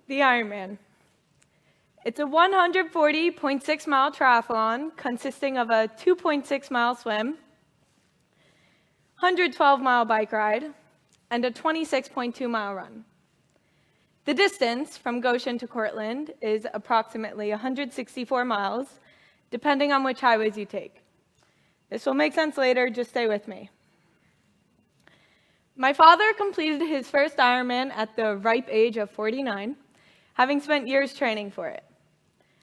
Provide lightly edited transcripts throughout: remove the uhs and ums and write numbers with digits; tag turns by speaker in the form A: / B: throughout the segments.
A: The Ironman. It's a 140.6-mile triathlon consisting of a 2.6-mile swim, 112-mile bike ride, and a 26.2-mile run. The distance from Goshen to Cortland is approximately 164 miles, depending on which highways you take. This will make sense later, just stay with me. My father completed his first Ironman at the ripe age of 49, having spent years training for it.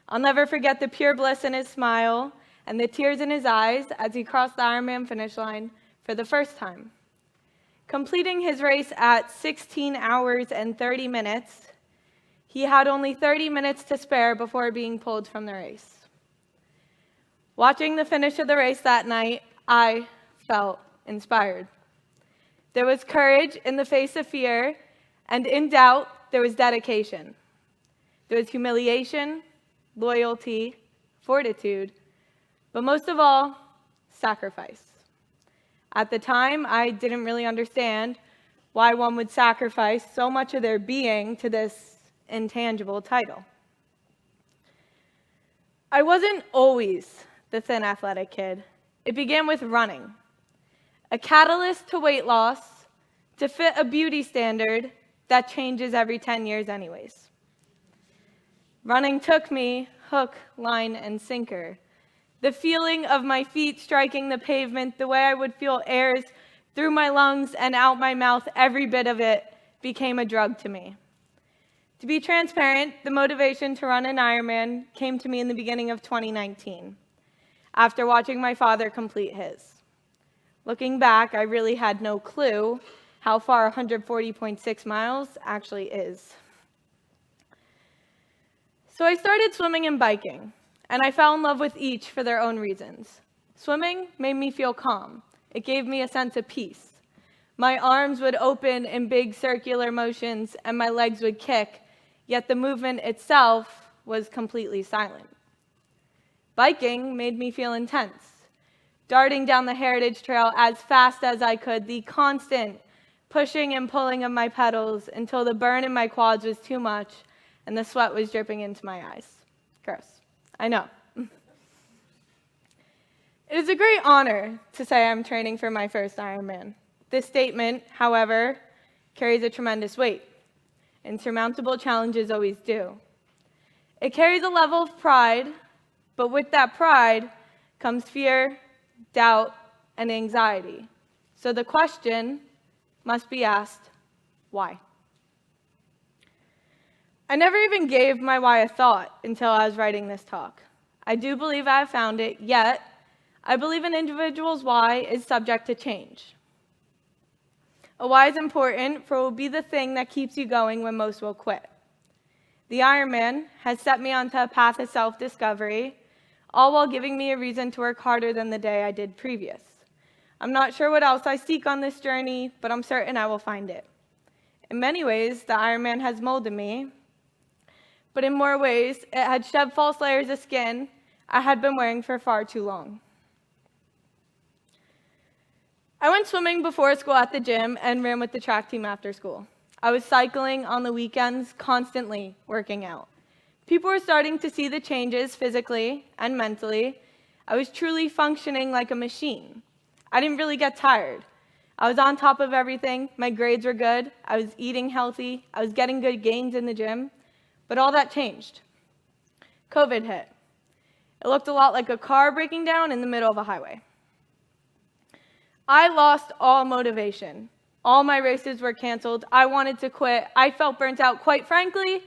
A: I'll never forget the pure bliss in his smile and the tears in his eyes as he crossed the Ironman finish line for the first time. Completing his race at 16 hours and 30 minutes, he had only 30 minutes to spare before being pulled from the race. Watching the finish of the race that night, I felt inspired. There was courage in the face of fear, and in doubt, there was dedication. There was humiliation, loyalty, fortitude, but most of all, sacrifice. At the time, I didn't really understand why one would sacrifice so much of their being to this intangible title. I wasn't always the thin athletic kid. It began with running, a catalyst to weight loss to fit a beauty standard that changes every 10 years anyways. Running took me hook, line, and sinker. The feeling of my feet striking the pavement, the way I would feel airs through my lungs and out my mouth, every bit of it became a drug to me. To be transparent, the motivation to run an Ironman came to me in the beginning of 2019, after watching my father complete his. Looking back, I really had no clue how far 140.6 miles actually is. So I started swimming and biking, and I fell in love with each for their own reasons. Swimming made me feel calm. It gave me a sense of peace. My arms would open in big circular motions, and my legs would kick, yet the movement itself was completely silent. Biking made me feel intense. Darting down the Heritage Trail as fast as I could, the constant pushing and pulling of my pedals until the burn in my quads was too much, and the sweat was dripping into my eyes. Gross. I know. It is a great honor to say I'm training for my first Ironman. This statement, however, carries a tremendous weight. Insurmountable challenges always do. It carries a level of pride, but with that pride comes fear, doubt, and anxiety. So the question must be asked, why? I never even gave my why a thought until I was writing this talk. I do believe I have found it, yet I believe an individual's why is subject to change. A why is important, for it will be the thing that keeps you going when most will quit. The Ironman has set me onto a path of self-discovery, all while giving me a reason to work harder than the day I did previous. I'm not sure what else I seek on this journey, but I'm certain I will find it. In many ways, the Ironman has molded me, but in more ways, it had shed false layers of skin I had been wearing for far too long. I went swimming before school at the gym and ran with the track team after school. I was cycling on the weekends, constantly working out. People were starting to see the changes physically and mentally. I was truly functioning like a machine. I didn't really get tired. I was on top of everything. My grades were good. I was eating healthy. I was getting good gains in the gym. But all that changed. COVID hit. It looked a lot like a car breaking down in the middle of a highway. I lost all motivation. All my races were canceled. I wanted to quit. I felt burnt out. Quite frankly,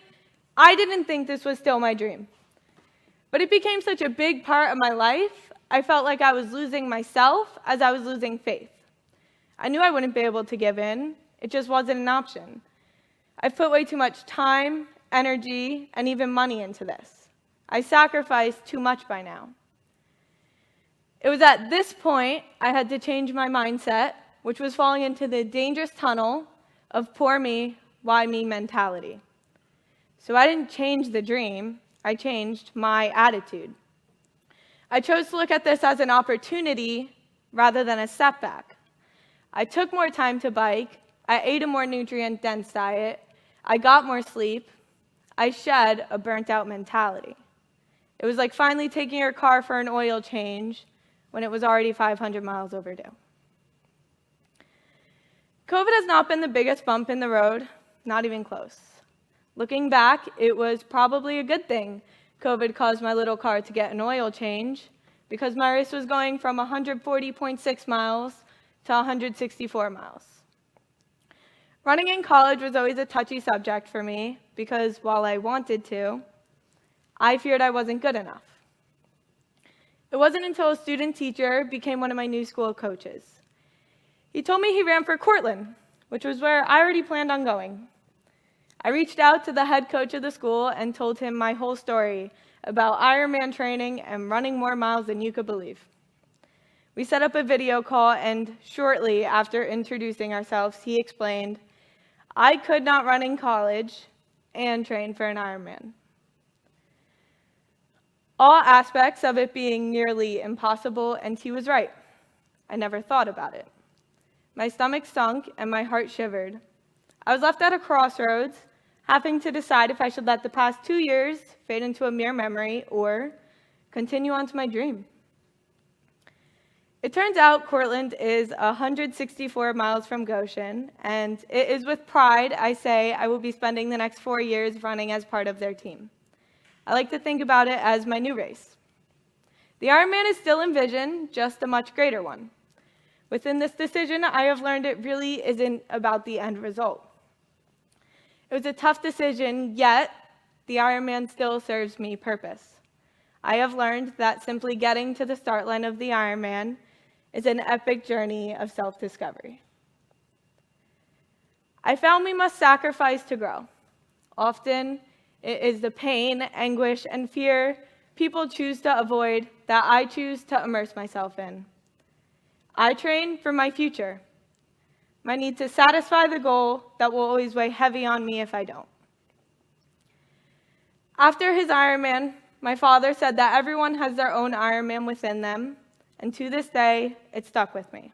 A: I didn't think this was still my dream. But it became such a big part of my life, I felt like I was losing myself as I was losing faith. I knew I wouldn't be able to give in. It just wasn't an option. I've put way too much time, energy, and even money into this. I sacrificed too much by now. It was at this point I had to change my mindset, which was falling into the dangerous tunnel of poor me, why me mentality. So I didn't change the dream, I changed my attitude. I chose to look at this as an opportunity rather than a setback. I took more time to bike, I ate a more nutrient-dense diet, I got more sleep, I shed a burnt-out mentality. It was like finally taking your car for an oil change when it was already 500 miles overdue. COVID has not been the biggest bump in the road, not even close. Looking back, it was probably a good thing COVID caused my little car to get an oil change, because my race was going from 140.6 miles to 164 miles. Running in college was always a touchy subject for me, because while I wanted to, I feared I wasn't good enough. It wasn't until a student teacher became one of my new school coaches. He told me he ran for Cortland, which was where I already planned on going. I reached out to the head coach of the school and told him my whole story about Ironman training and running more miles than you could believe. We set up a video call, and shortly after introducing ourselves, he explained, I could not run in college and train for an Ironman. All aspects of it being nearly impossible, and he was right. I never thought about it. My stomach sunk and my heart shivered. I was left at a crossroads, having to decide if I should let the past 2 years fade into a mere memory or continue on to my dream. It turns out Cortland is 164 miles from Goshen, and it is with pride I say I will be spending the next 4 years running as part of their team. I like to think about it as my new race. The Ironman is still in vision, just a much greater one. Within this decision, I have learned it really isn't about the end result. It was a tough decision, yet the Ironman still serves me purpose. I have learned that simply getting to the start line of the Ironman is an epic journey of self-discovery. I found we must sacrifice to grow. Often, it is the pain, anguish, and fear people choose to avoid that I choose to immerse myself in. I train for my future, my need to satisfy the goal that will always weigh heavy on me if I don't. After his Ironman, my father said that everyone has their own Ironman within them, and to this day, it stuck with me.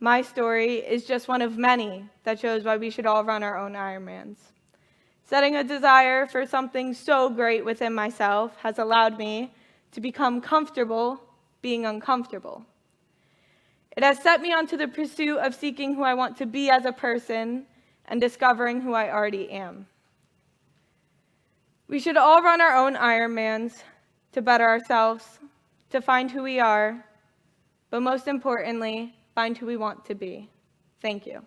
A: My story is just one of many that shows why we should all run our own Ironmans. Setting a desire for something so great within myself has allowed me to become comfortable being uncomfortable. It has set me onto the pursuit of seeking who I want to be as a person and discovering who I already am. We should all run our own Ironmans to better ourselves, to find who we are, but most importantly, find who we want to be. Thank you.